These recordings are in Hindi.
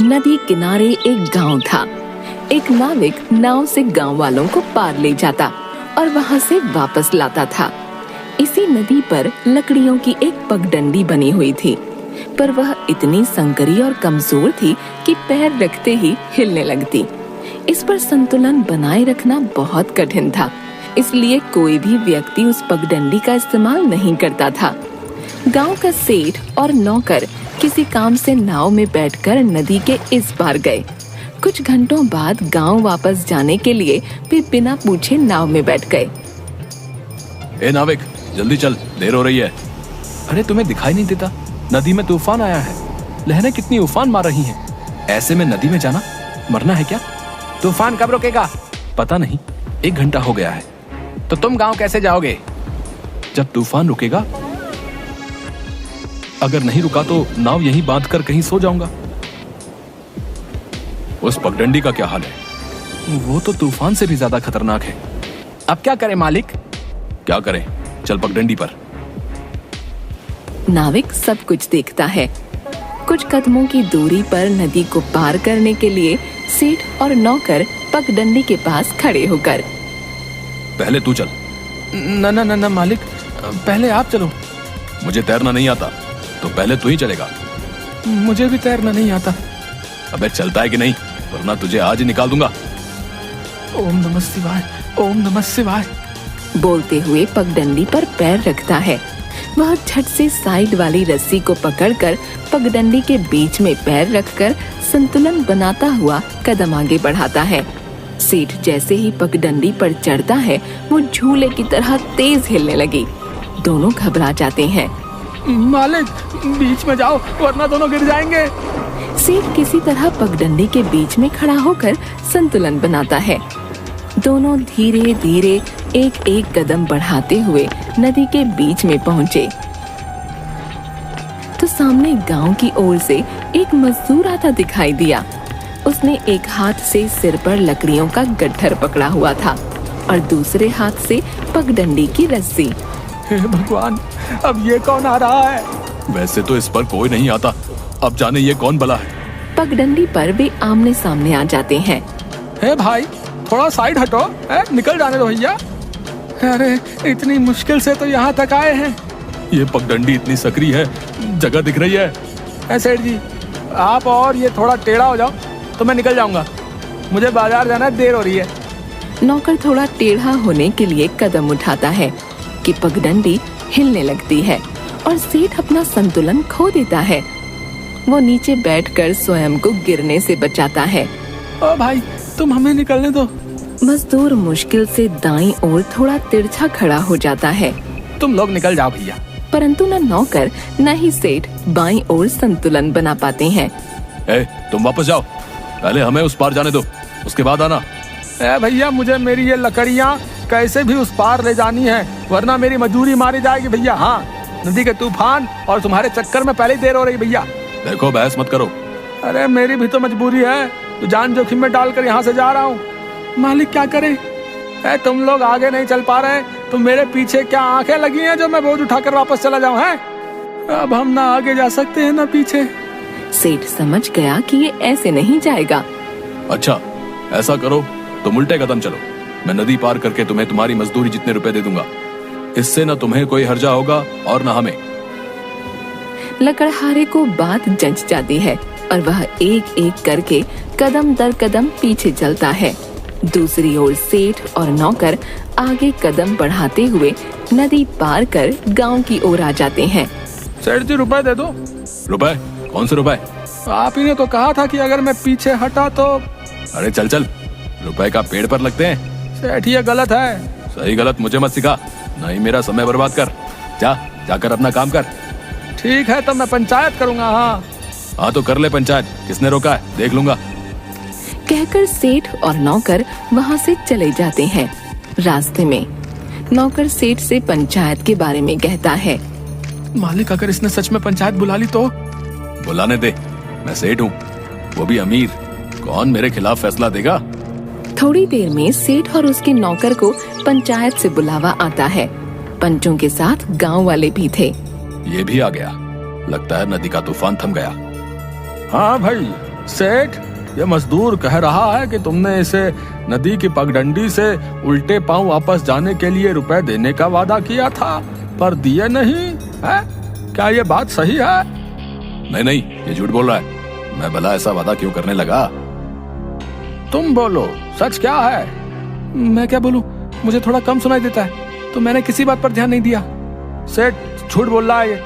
नदी किनारे एक गांव था। एक नाविक नाव से गांव वालों को पार ले जाता और वहां से वापस लाता था। इसी नदी पर लकड़ियों की एक पगडंडी बनी हुई थी, पर वह इतनी संकरी और कमजोर थी कि पैर रखते ही हिलने लगती। इस पर संतुलन बनाए रखना बहुत कठिन था, इसलिए कोई भी व्यक्ति उस पगडंडी का इस्तेमाल नहीं करता था। गांव का सेठ और नौकर किसी काम से नाव में बैठकर नदी के इस पार गए। कुछ घंटों बाद गांव वापस जाने के लिए वे बिना पूछे नाव में बैठ गए। ए नाविक, जल्दी चल, देर हो रही है। अरे तुम्हें दिखाई नहीं देता? नदी में तूफान आया है। लहरें कितनी उफान मार रही हैं। ऐसे में नदी में जाना मरना है क्या? तूफान कब रुकेगा? पता नहीं, 1 घंटा हो गया है। तो तुम गांव कैसे जाओगे? जब तूफान रुकेगा। अगर नहीं रुका तो नाव यहीं बांध कर कहीं सो जाऊंगा। उस पगडंडी का क्या हाल है? वो तो तूफान से भी ज्यादा खतरनाक है। अब क्या करें मालिक? क्या करें, चल पगडंडी पर। नाविक सब कुछ देखता है। कुछ कदमों की दूरी पर नदी को पार करने के लिए सेठ और नौकर पगडंडी के पास खड़े होकर। पहले तू चल। न मालिक, पहले आप चलो। मुझे तैरना नहीं आता, तो पहले तू ही चलेगा। मुझे भी तैरना नहीं आता। अबे चलता है कि नहीं, वरना तुझे आज ही निकाल दूंगा। ओम नमः शिवाय, ओम नमः शिवाय। बोलते हुए पगडंडी पर पैर रखता है। वह झट से साइड वाली रस्सी को पकड़कर पगडंडी के बीच में पैर रखकर संतुलन बनाता हुआ कदम आगे बढ़ाता है। सेठ जैसे ही पगडंडी पर चढ़ता है, वो झूले की तरह तेज हिलने लगी। दोनों घबरा जाते हैं। मालिक, बीच में जाओ वरना दोनों गिर जाएंगे। सेठ किसी तरह पगडंडी के बीच में खड़ा होकर संतुलन बनाता है। दोनों धीरे धीरे एक एक कदम बढ़ाते हुए नदी के बीच में पहुंचे तो सामने गांव की ओर से एक मजदूर आता दिखाई दिया। उसने एक हाथ से सिर पर लकड़ियों का गट्ठर पकड़ा हुआ था और दूसरे हाथ से पगडंडी की रस्सी। हे भगवान, अब ये कौन आ रहा है? वैसे तो इस पर कोई नहीं आता, अब जाने ये कौन भला है। पगडंडी पर वे आमने सामने आ जाते हैं। हे भाई, थोड़ा साइड हटो, निकल जाने दो भैया। अरे इतनी मुश्किल से तो यहाँ तक आए हैं। ये पगडंडी इतनी सकरी है, जगह दिख रही है। सेठ जी, आप और ये थोड़ा टेढ़ा हो जाओ तो मैं निकल जाऊंगा। मुझे बाजार जाना है, देर हो रही है। नौकर थोड़ा टेढ़ा होने के लिए कदम उठाता है कि पगडंडी हिलने लगती है और सेठ अपना संतुलन खो देता है। वो नीचे बैठकर स्वयं को गिरने से बचाता है। ओ भाई, तुम हमें निकलने दो। मजदूर मुश्किल से दाईं ओर थोड़ा तिरछा खड़ा हो जाता है। तुम लोग निकल जाओ भैया। परंतु न नौकर न ही सेठ बाईं ओर संतुलन बना पाते हैं। तुम वापस जाओ, पहले हमें उस पार जाने दो, उसके बाद आना। भैया, मुझे मेरी ये लकड़ियाँ कैसे भी उस पार ले जानी है, वरना मेरी मजदूरी मारी जाएगी भैया। हाँ, नदी के तूफान और तुम्हारे चक्कर में पहले ही देर हो रही भैया। देखो, बहस मत करो। अरे मेरी भी तो मजबूरी है, तो जान जोखिम में डालकर यहाँ से जा रहा हूँ। मालिक क्या करे? तुम लोग आगे नहीं चल पा रहे तो मेरे पीछे क्या आंखें लगी हैं जो मैं बोझ उठाकर वापस चला जाऊं? है अब हम ना आगे जा सकते हैं ना पीछे। सेठ समझ गया कि ये ऐसे नहीं जाएगा। अच्छा, ऐसा करो, तुम उल्टे कदम चलो। मैं नदी पार करके तुम्हें तुम्हारी मजदूरी जितने रुपए दे दूंगा। इससे न तुम्हें कोई हर्जा होगा और न हमें। लकड़हारे को बात जंच जाती है और वह एक एक करके कदम दर कदम पीछे चलता है। दूसरी ओर सेठ और नौकर आगे कदम बढ़ाते हुए नदी पार कर गांव की ओर आ जाते हैं। सेठ जी, रुपए दे दो। रुपए? कौन से रुपए? आप ही ने तो कहा था कि अगर मैं पीछे हटा तो। अरे चल चल, रुपए का पेड़ पर लगते हैं। सेठ, ये गलत है। सही गलत मुझे मत सिखा, नहीं मेरा समय बर्बाद कर। जाकर अपना काम कर। ठीक है, तो मैं पंचायत करूंगा। हाँ तो कर ले पंचायत, किसने रोका है देख लूंगा। कहकर सेठ और नौकर वहाँ से चले जाते हैं। रास्ते में नौकर सेठ से पंचायत के बारे में कहता है। मालिक, अगर इसने सच में पंचायत बुला ली तो? बुलाने दे, मैं सेठ हूँ, वो भी अमीर। कौन मेरे खिलाफ फैसला देगा? थोड़ी देर में सेठ और उसके नौकर को पंचायत से बुलावा आता है। पंचों के साथ गांव वाले भी थे। ये भी आ गया। लगता है नदी का तूफान थम गया। हाँ भाई, सेठ, ये मजदूर कह रहा है कि तुमने इसे नदी की पगडंडी से उल्टे पांव वापस जाने के लिए रुपए देने का वादा किया था, पर दिए नहीं है। क्या ये बात सही है? नहीं, ये झूठ बोल रहा है। मैं भला ऐसा वादा क्यों करने लगा? तुम बोलो, सच क्या है? मैं क्या बोलूं, मुझे थोड़ा कम सुनाई देता है, तो मैंने किसी बात पर ध्यान नहीं दिया। सेठ झूठ बोल रहा है,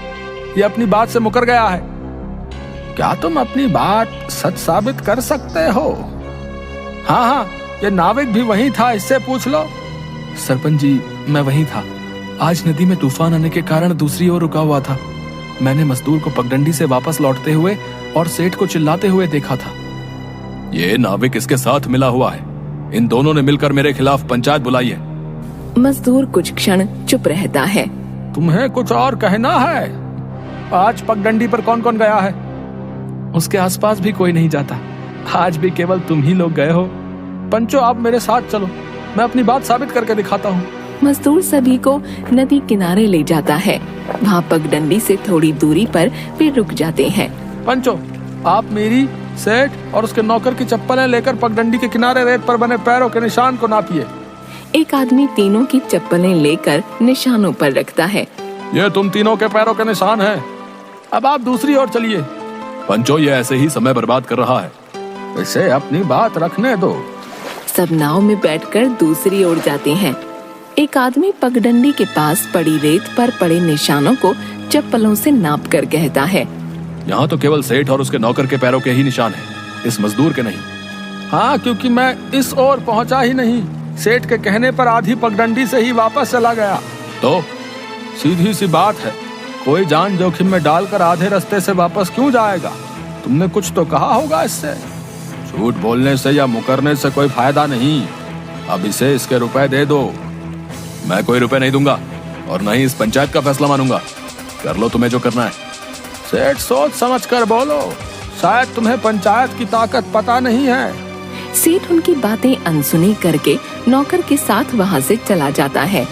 ये अपनी बात से मुकर गया है। क्या तुम अपनी बात सच साबित कर सकते हो? हाँ, ये नाविक भी वही था, इससे पूछ लो। सरपंच जी, मैं वही था। आज नदी में तूफान आने के कारण दूसरी ओर रुका हुआ था। मैंने मजदूर को पगडंडी से वापस लौटते हुए और सेठ को चिल्लाते हुए देखा था। ये नाविक इसके साथ मिला हुआ है। इन दोनों ने मिलकर मेरे खिलाफ पंचायत बुलाई है। मजदूर कुछ क्षण चुप रहता है। तुम्हें कुछ और कहना है? आज पगडंडी पर कौन कौन गया है? उसके आसपास भी कोई नहीं जाता। आज भी केवल तुम ही लोग गए हो। पंचो, आप मेरे साथ चलो, मैं अपनी बात साबित करके दिखाता हूँ। मजदूर सभी को नदी किनारे ले जाता है। वहाँ पगडंडी से थोड़ी दूरी पर वे रुक जाते हैं। पंचो, आप मेरी, सेठ और उसके नौकर की चप्पलें लेकर पगडंडी के किनारे रेत पर बने पैरों के निशान को नापिए। एक आदमी तीनों की चप्पलें लेकर निशानों पर रखता है। ये तुम तीनों के पैरों के निशान हैं। अब आप दूसरी ओर चलिए। पंचो, ये ऐसे ही समय बर्बाद कर रहा है। इसे अपनी बात रखने दो। सब नाव में बैठकर दूसरी ओर जाते हैं। एक आदमी पगडंडी के पास पड़ी रेत पर पड़े निशानों को चप्पलों से नाप कर कहता है। यहाँ तो केवल सेठ और उसके नौकर के पैरों के ही निशान हैं, इस मजदूर के नहीं। हाँ, क्योंकि मैं इस ओर पहुँचा ही नहीं। सेठ के कहने पर आधी पगडंडी से ही वापस चला गया। तो सीधी सी बात है, कोई जान जोखिम में डालकर आधे रास्ते से वापस क्यों जाएगा? तुमने कुछ तो कहा होगा इससे। झूठ बोलने से या मुकरने से कोई फायदा नहीं। अब इसे इसके रुपए दे दो। मैं कोई रुपए नहीं दूंगा और न ही इस पंचायत का फैसला मानूंगा। कर लो तुम्हें जो करना है। सेठ, सोच समझ कर बोलो, शायद तुम्हें पंचायत की ताकत पता नहीं है। सेठ उनकी बातें अनसुनी करके नौकर के साथ वहाँ से चला जाता है।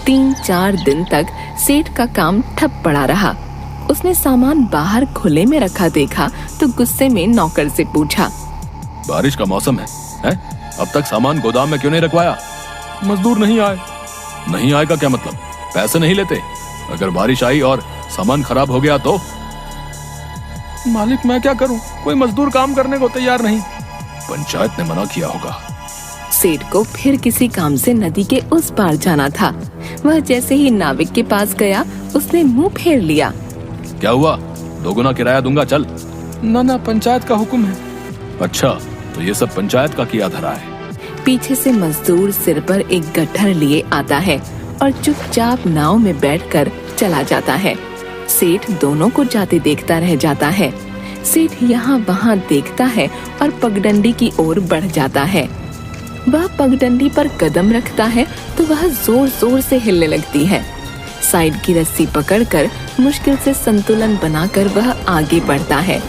3-4 दिन तक सेठ का काम ठप पड़ा रहा। उसने सामान बाहर खुले में रखा देखा तो गुस्से में नौकर से पूछा, बारिश का मौसम है? अब तक सामान गोदाम में क्यों नहीं रखवाया? मजदूर नहीं आए। नहीं आएगा क्या मतलब? पैसे नहीं लेते? अगर बारिश आई और सामान खराब हो गया तो? मालिक, मैं क्या करूं? कोई मजदूर काम करने को तैयार नहीं। पंचायत ने मना किया होगा। सेठ को फिर किसी काम से नदी के उस पार जाना था। वह जैसे ही नाविक के पास गया, उसने मुंह फेर लिया। क्या हुआ? 2 गुना किराया दूंगा, चल। ना, पंचायत का हुक्म है। अच्छा, तो ये सब पंचायत का किया धरा है। पीछे से मजदूर सिर पर एक गट्ठर लिए आता है और चुपचाप नाव में बैठकर चला जाता है। सेठ दोनों को जाते देखता रह जाता है। सेठ यहाँ वहाँ देखता है और पगडंडी की ओर बढ़ जाता है। वह पगडंडी पर कदम रखता है तो वह जोर जोर से हिलने लगती है। साइड की रस्सी पकड़कर मुश्किल से संतुलन बनाकर वह आगे बढ़ता है।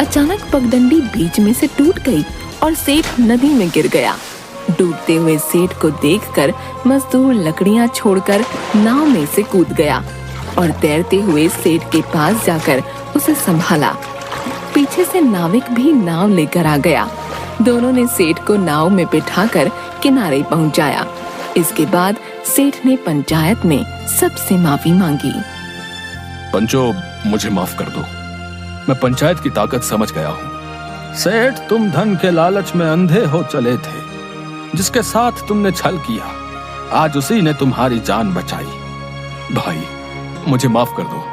अचानक पगडंडी बीच में से टूट गई और सेठ नदी में गिर गया। डूबते हुए सेठ को देखकर मजदूर लकड़ियां छोड़कर नाव में से कूद गया और तैरते हुए सेठ के पास जाकर उसे संभाला। पीछे से नाविक भी नाव लेकर आ गया। दोनों ने सेठ को नाव में बिठाकर किनारे पहुंचाया। इसके बाद सेठ ने पंचायत में सबसे माफी मांगी। पंचो, मुझे माफ कर दो। मैं पंचायत की ताकत समझ गया हूँ। सेठ, तुम धन के लालच में अंधे हो चले थे। जिसके साथ तुमने छल किया, आज उसी ने तुम्हारी जान बचाई। भाई, मुझे माफ कर दो।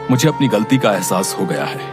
मुझे अपनी गलती का एहसास हो गया है।